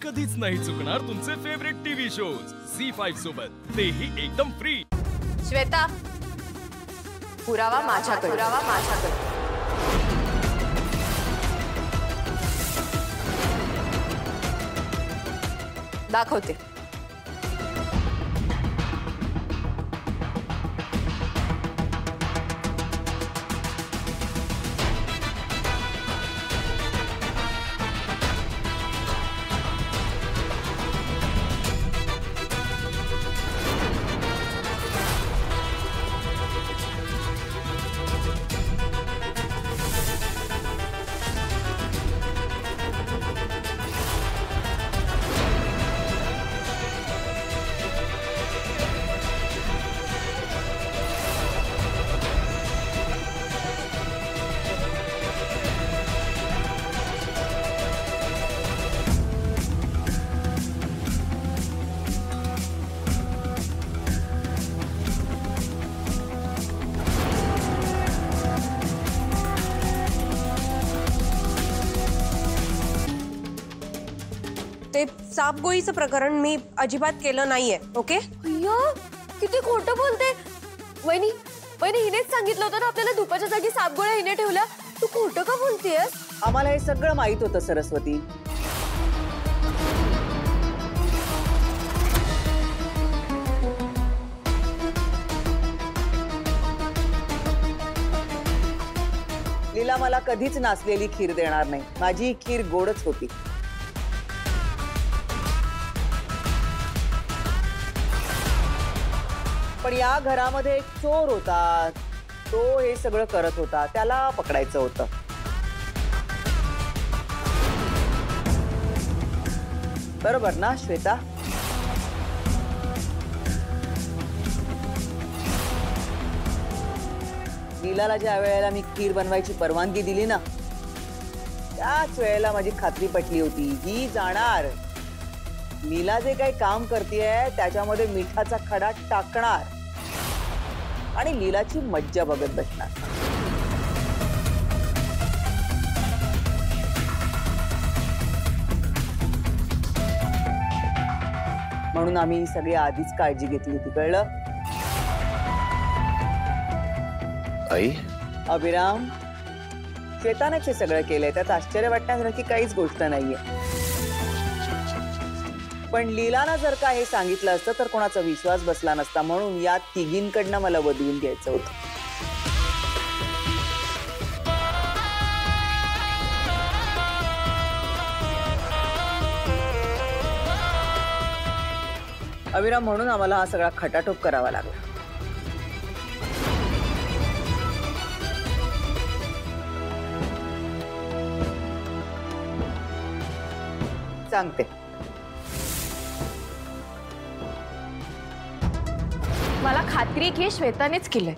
कधीच नाही चुकणार तुमचे फेवरेट टीव्ही शोज झी5 सोबत, तेही एकदम फ्री। श्वेता, पुरावा माझ्याकडे दाखवते। ते सापगोळीचं प्रकरण मी अजिबात केलं नाहीये, ओके? अय्यो, किती खोटं बोलते। वहिनी हिनेच सांगितलं होतं ना आपल्याला धुपाच्या जागी सापगोळ्या हिने ठेवल्या। तू खोटं का बोलतेयस? आम्हाला हे सगळं माहित होतं सरस्वती। लीला मला कधीच नाचलेली खीर देणार नाही, माझी खीर गोडच होती। पण या घरामध्ये एक चोर होता, तो हे सगळं करत होता, त्याला पकडायचं होतं। बरोबर ना श्वेता? लीलाला ज्या वेळेला मी खीर बनवायची परवानगी दिली ना, त्याच वेळेला माझी खात्री पटली होती, ही जाणार, लीला जे काही काम करतेय त्याच्यामध्ये मिठाचा खडा टाकणार आणि लीलाची मज्जा बघत बसणार। म्हणून आम्ही सगळी आधीच काळजी घेतली होती, कळलं? आई, अभिराम, श्वेतानेच हे सगळं केलंय, त्यात आश्चर्य वाटण्यासारखी काहीच गोष्ट नाहीये। पण लीलानं जर का हे सांगितलं असतं तर कोणाचा विश्वास बसला नसता, म्हणून या तिघींकडनं मला बदलून घ्यायचं होतं। अभिराम, म्हणून आम्हाला हा सगळा खटाटोप करावा लागला। सांगते, मला खात्री की श्वेतानेच केलंय,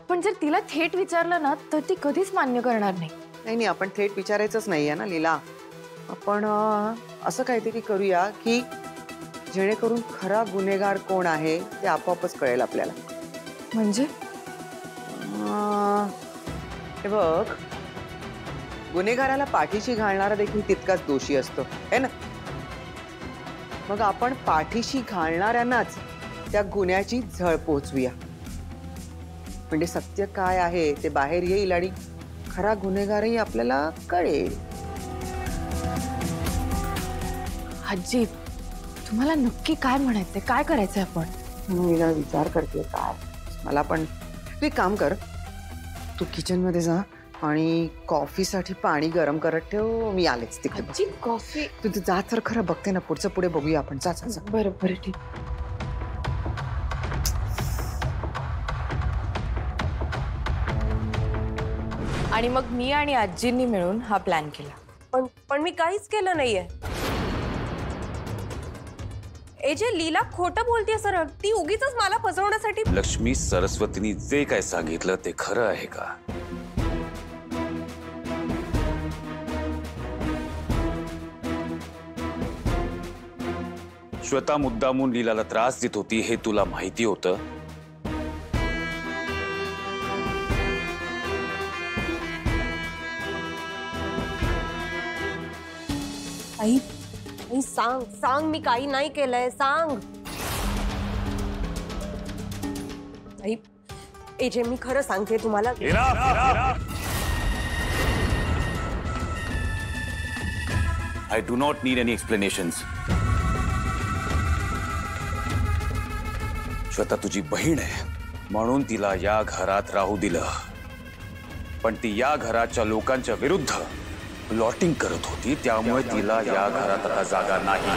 पण जर तिला थेट विचारलं ना तर ती कधीच मान्य करणार नाही। नाही, आपण थेट विचारायचंच नाहीये ना लीला। आपण असं काहीतरी करूया की जेणेकरून खरा गुन्हेगार कोण आहे ते आपोआपच कळेल आपल्याला। म्हणजे? हे बघ, गुन्हेगाराला पाठीशी घालणारा देखील तितकाच दोषी असतो, है ना? मग आपण पाठीशी घालणाऱ्यांनाच त्या गुन्ह्याची झळ पोहोचूया, म्हणजे सत्य काय आहे ते बाहेर येईल आणि खरा गुन्हेगारही आपल्याला कळेल। आजी, तुम्हाला नक्की काय म्हणायचंय, काय करायचंय आपण? मी विचार करते काय, मला पण तू एक काम कर, तू किचन मध्ये जा आणि कॉफीसाठी पाणी गरम करत ठेव, मी आलेच तिकडे। आजी, कॉफी? तू जा तर खरं, बघते ना, पुढचं पुढे बघूया आपण। जा जा जा। बरं बरं, ठीक। आणि मग मी आणि आजींनी मिळून हा प्लॅन केला। पण मी काहीच केलं नाहीये। एजे, लीला खोटं बोलतेय सरळ, ती उगीच मला फसवण्यासाठी। लक्ष्मी, सरस्वतीनी जे काय सांगितलं ते खरं आहे का? श्वेता मुद्दामून लीलाला त्रास देत होती हे तुला माहिती होतं? आई सांग सांग, मी काही नाही केलंय, सांग. आई, एजे मी खरं सांगते तुम्हाला. I do not need any explanations. Shweta तुझी बहीण आहे म्हणून तिला या घरात राहू दिलं, पण ती या घराच्या लोकांच्या विरुद्ध प्लॉटिंग करत होती, त्यामुळे तिला या घरात आता जागा नाही.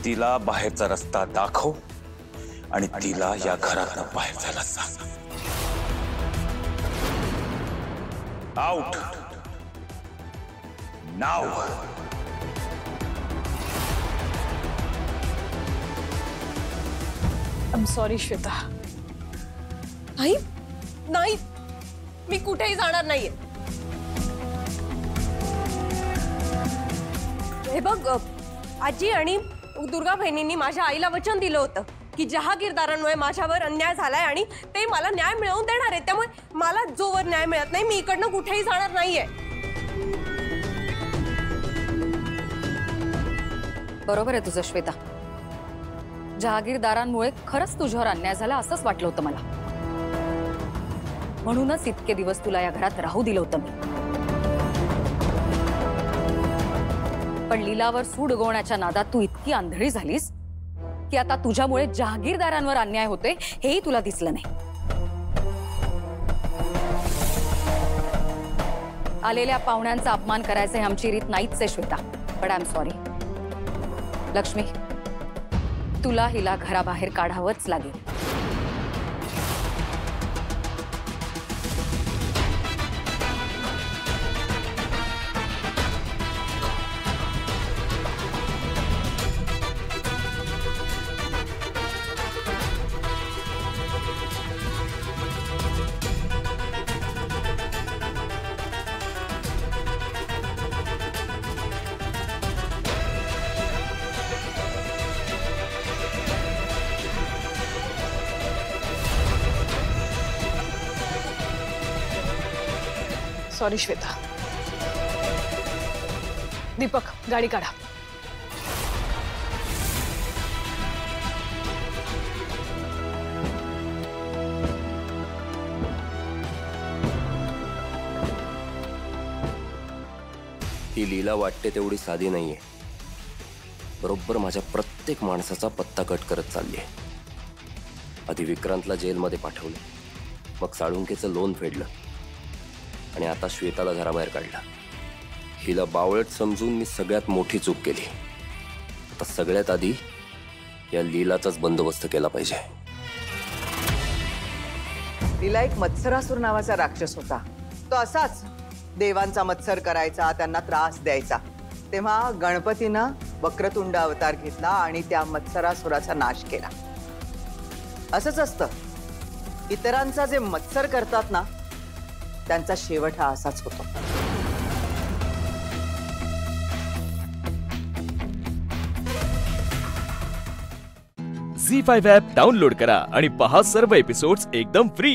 तिला बाहेरचा रस्ता दाखव आणि तिला या घरातनं बाहेर जायला सांग. Out now. I'm sorry, Shweta. नाही नाही, मी कुठेही जाणार नाहीये. हे बघ, आजी आणि दुर्गा बहिणींनी माझ्या आईला वचन दिलं होतं की जहागीरदारांमुळे माझ्यावर अन्याय झालाय आणि ते मला न्याय मिळवून देणार आहेत, त्यामुळे मला जोवर न्याय मिळत नाही मी इकडनं कुठेही जाणार नाहीये. बरोबर आहे तुझं श्वेता. जहागीरदारांमुळे खरंच तुझ्यावर अन्याय झाला असंच वाटलं होतं मला, म्हणूनच इतके दिवस तुला या घरात राहू दिलं होतं मी. पण लीलावर सूड उगवण्याच्या नादात तू इतकी आंधळी झालीस की आता तुझ्यामुळे जहागीरदारांवर अन्याय होते हेही तुला दिसलं नाही. आलेल्या पाहुण्यांचा अपमान करायचे आमची रीत नाहीच आहे श्वेता, पण आय एम सॉरी. लक्ष्मी, तुला हिला घराबाहेर काढावंच लागेल. सॉरी श्वेता. दीपक, गाडी काढा. ही लीला वाटते तेवढी साधी नाहीये. बरोबर माझ्या प्रत्येक माणसाचा पत्ता कट करत चालली आहे. आधी विक्रांतला जेलमध्ये पाठवलं, मग साळुंकेचं लोन फेडलं आणि आता श्वेताला घराबाहेर काढलं. हिला बावळट समजून मी सगळ्यात मोठी चूक केली. आता सगळ्यात आधी या लीलाचाच बंदोबस्त केला पाहिजे. लीला एक मत्सरासूर नावाचा राक्षस होता. तो असाच देवांचा मत्सर करायचा, त्यांना त्रास द्यायचा. तेव्हा गणपतीनं वक्रतुंड अवतार घेतला आणि त्या मत्सरासुराचा नाश केला. असंच असतं, इतरांचा जे मत्सर करतात ना त्यांचा शेवट हा असाच होतो. झी5 ॲप डाउनलोड करा आणि पहा सर्व एपिसोड्स एकदम फ्री.